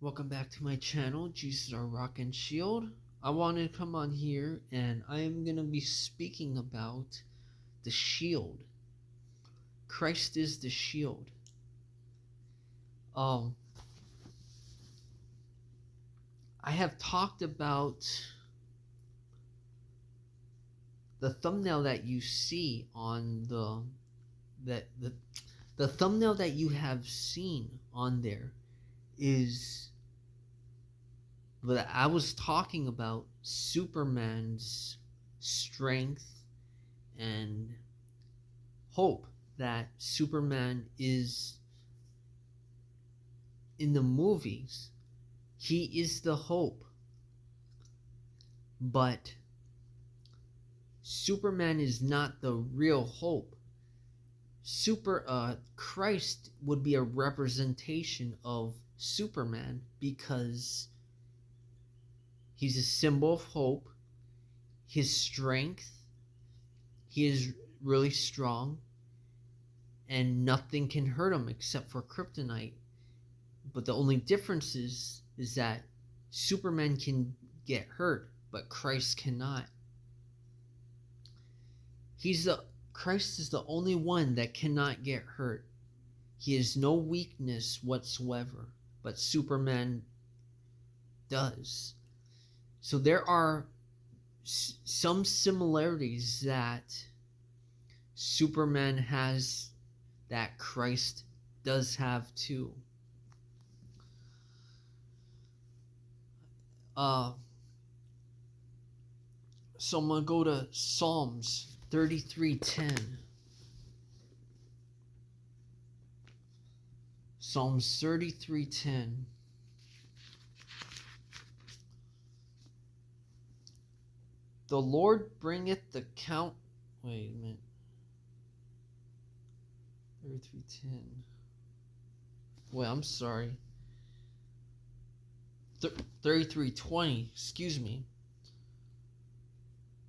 Welcome back to my channel, Jesus our Rock and Shield. I wanted to come on here and I am going to be speaking about the shield. Christ is the shield. I have talked about the thumbnail that you see on the thumbnail that you have seen on there is that I was talking about Superman's strength and hope, that Superman is in the movies. He is the hope. But Superman is not the real hope. Christ would be a representation of Superman because he's a symbol of hope. His strength, he is really strong, and nothing can hurt him except for kryptonite. But the only difference is that Superman can get hurt, but Christ cannot. Christ is the only one that cannot get hurt. He has no weakness whatsoever, but Superman does. So there are some similarities that Superman has that Christ does have too. So I'm going to go to Psalms 33:10. Psalms 33:10. The Lord bringeth the count. Wait a minute. 33:10. Wait, I'm sorry. 33:20. Excuse me.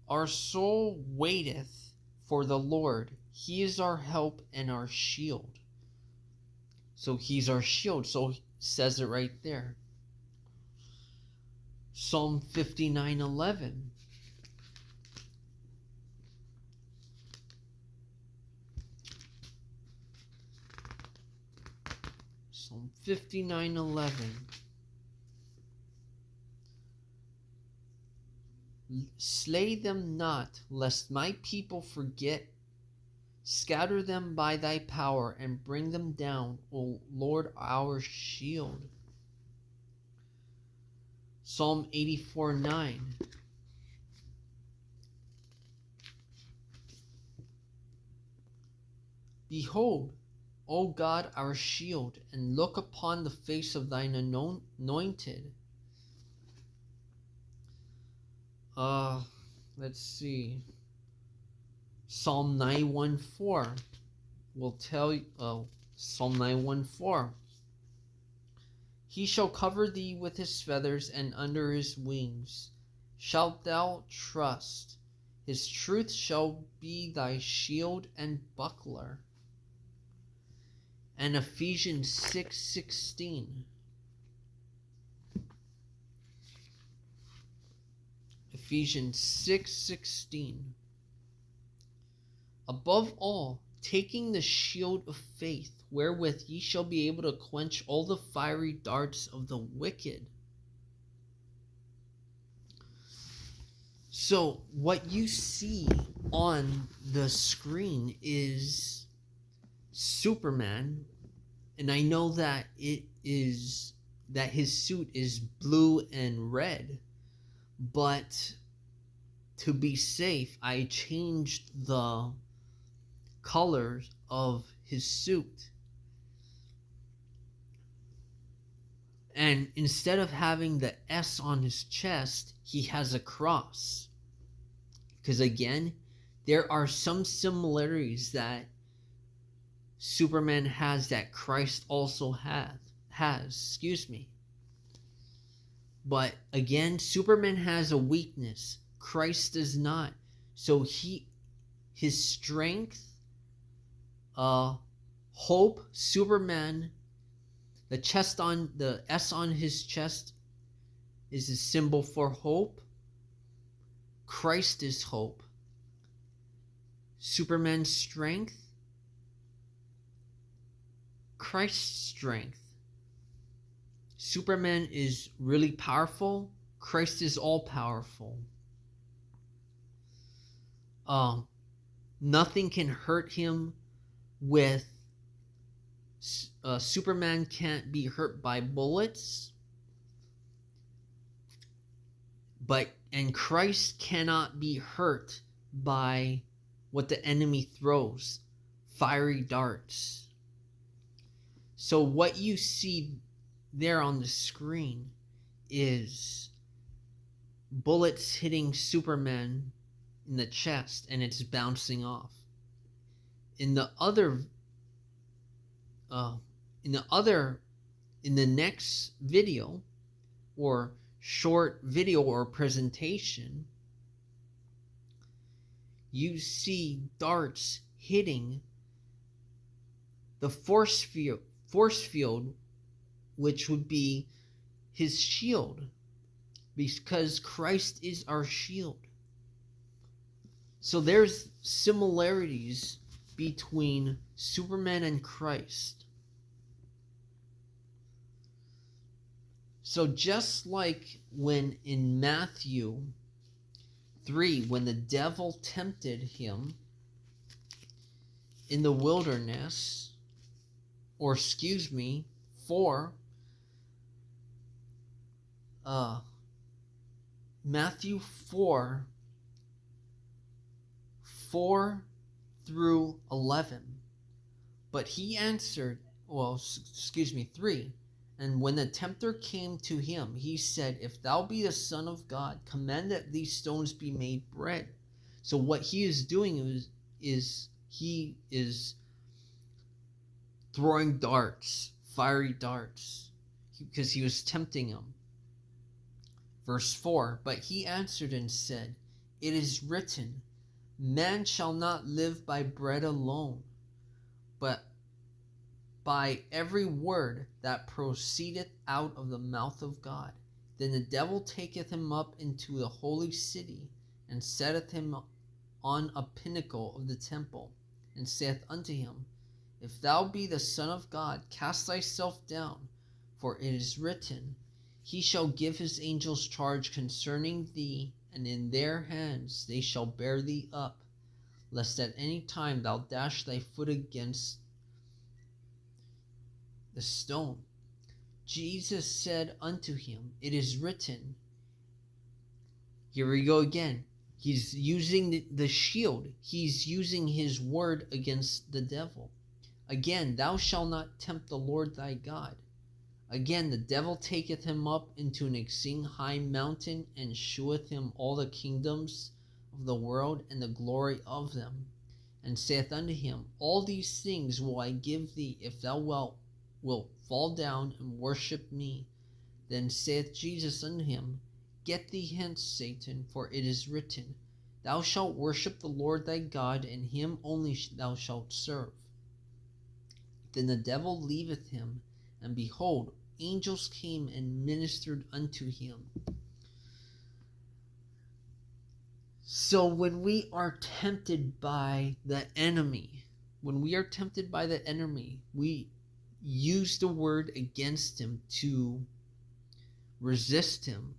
Our soul waiteth for the Lord. He is our help and our shield. So he's our shield. So it says it right there. Psalm 59:11. Psalm 59:11. Slay them not, lest my people forget. Scatter them by thy power, and bring them down, O Lord, our shield. Psalm 84:9. Behold, O God, our shield, and look upon the face of thine anointed. Let's see. Psalm 91:4 will tell you. Psalm 91:4. He shall cover thee with his feathers, and under his wings shalt thou trust. His truth shall be thy shield and buckler. And Ephesians 6:16. Ephesians 6:16. Above all, taking the shield of faith, wherewith ye shall be able to quench all the fiery darts of the wicked. So what you see on the screen is Superman, and I know that his suit is blue and red. But to be safe, I changed the colors of his suit. And instead of having the S on his chest, he has a cross. Because again, there are some similarities that Superman has that Christ also has. Excuse me. But again, Superman has a weakness. Christ does not. So his strength, hope, Superman The S on his chest is a symbol for hope. Christ is hope. Superman's strength, Christ's strength. Superman is really powerful. Christ is all powerful. Nothing can hurt him with Superman can't be hurt by bullets, and Christ cannot be hurt by what the enemy throws, fiery darts. So what you see there on the screen is bullets hitting Superman in the chest, and it's bouncing off. In the next video or short video or presentation, you see darts hitting the force field, which would be his shield, because Christ is our shield. So there's similarities between Superman and Christ. So just like when in Matthew 3, when the devil tempted him in the wilderness, or excuse me, 4, Matthew 4 through 11. But he answered, 3. And when the tempter came to him, he said, "If thou be the Son of God, command that these stones be made bread." So what he is doing is he is throwing darts, fiery darts, because he was tempting him. Verse 4, but he answered and said, "It is written, man shall not live by bread alone, but by every word that proceedeth out of the mouth of God." Then the devil taketh him up into the holy city, and setteth him on a pinnacle of the temple, and saith unto him, "If thou be the Son of God, cast thyself down, for it is written, He shall give his angels charge concerning thee, and in their hands they shall bear thee up, lest at any time thou dash thy foot against the stone." Jesus said unto him, "It is written." Here we go again. He's using the shield. He's using his word against the devil. Again, "Thou shalt not tempt the Lord thy God." Again, the devil taketh him up into an exceeding high mountain, and sheweth him all the kingdoms of the world and the glory of them, and saith unto him, "All these things will I give thee, if thou wilt fall down and worship me." Then saith Jesus unto him, "Get thee hence, Satan, for it is written, Thou shalt worship the Lord thy God, and him only thou shalt serve." Then the devil leaveth him, and behold, angels came and ministered unto him. So when we are tempted by the enemy, we use the word against him to resist him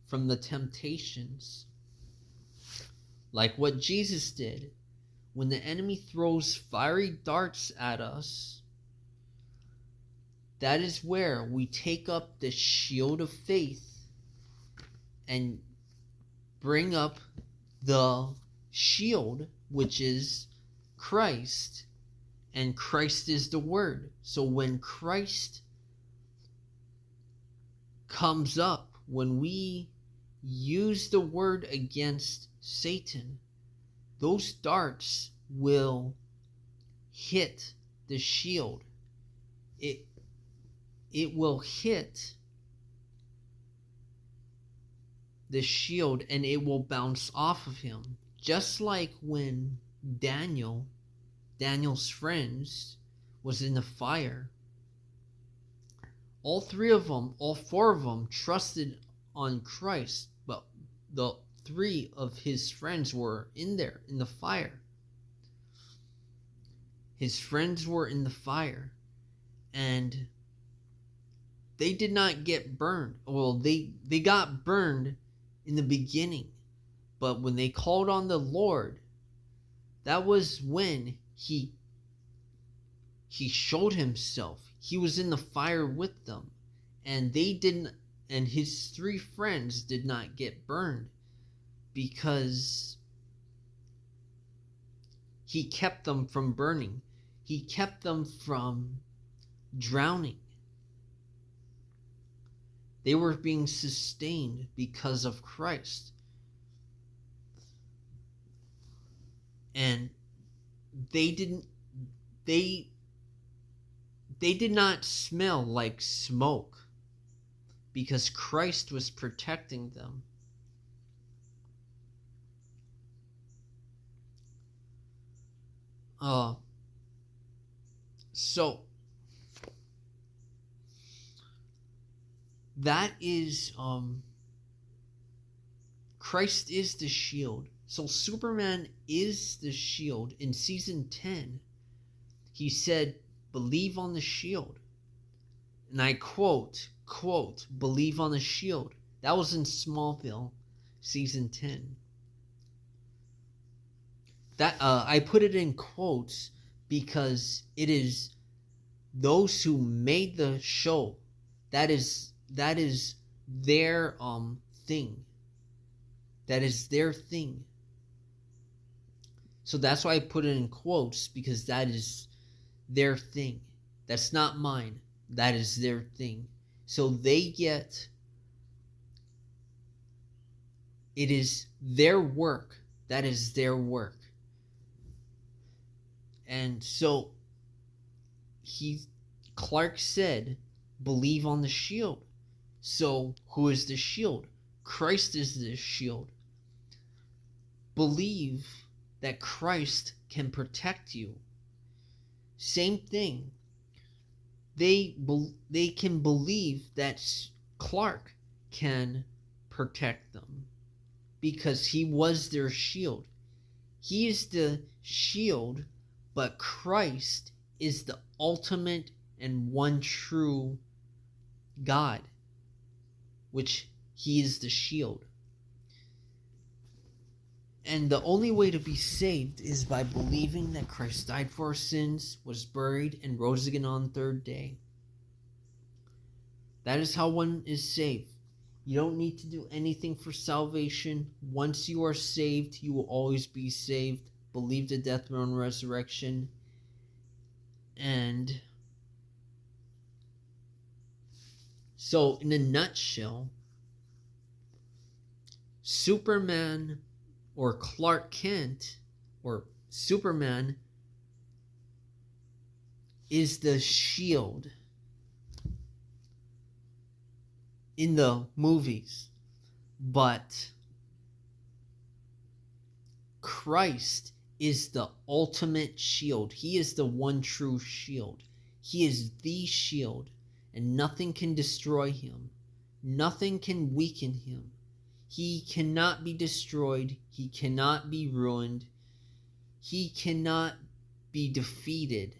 from the temptations. Like what Jesus did. When the enemy throws fiery darts at us, that is where we take up the shield of faith and bring up the shield, which is Christ, and Christ is the word. So when Christ comes up, when we use the word against Satan, those darts will hit the shield. It will hit the shield, and it will bounce off of him. Just like when Daniel's friends was in the fire, all three of them, all four of them trusted on Christ, but the three of his friends were in there in the fire. His friends were in the fire, and they did not get burned. Well, they got burned in the beginning, but when they called on the Lord, that was when he showed himself. He was in the fire with them, and they didn't, and his three friends did not get burned because he kept them from burning. He kept them from drowning. They were being sustained because of Christ. And they did not smell like smoke because Christ was protecting them. So that is Christ is the shield. So Superman is the shield. In season 10, he said, "Believe on the shield." And I quote, "Believe on the shield." That was in Smallville, season 10. That I put it in quotes because it is those who made the show. That is their thing. That is their thing. So that's why I put it in quotes, because that is their thing. That's not mine. That is their thing. So they get, it is their work. That is their work. And so Clark said, "Believe on the shield." So who is the shield? Christ is the shield. Believe that Christ can protect you. Same thing. They can believe that Clark can protect them because he was their shield. He is the shield, but Christ is the ultimate and one true God, which he is the shield. And the only way to be saved is by believing that Christ died for our sins, was buried, and rose again on the third day. That is how one is saved. You don't need to do anything for salvation. Once you are saved, you will always be saved. Believe the death, burial, and resurrection. And so, in a nutshell, Superman or Clark Kent or Superman is the shield in the movies, but Christ is the ultimate shield. He is the one true shield. He is the shield, and nothing can destroy him. Nothing can weaken him. He cannot be destroyed. He cannot be ruined. He cannot be defeated.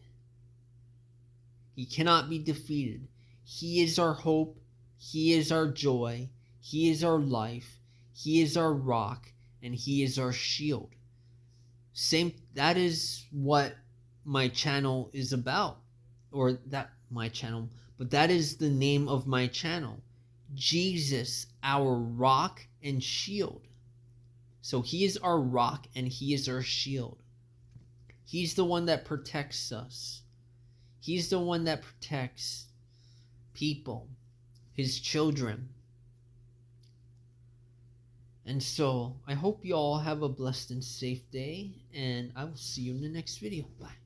He cannot be defeated. He is our hope. He is our joy. He is our life. He is our rock, and he is our shield. That is what my channel is about, but that is the name of my channel. Jesus, our rock and shield. So he is our rock and he is our shield. He's the one that protects us. He's the one that protects people, his children. And so I hope you all have a blessed and safe day, and I will see you in the next video. Bye.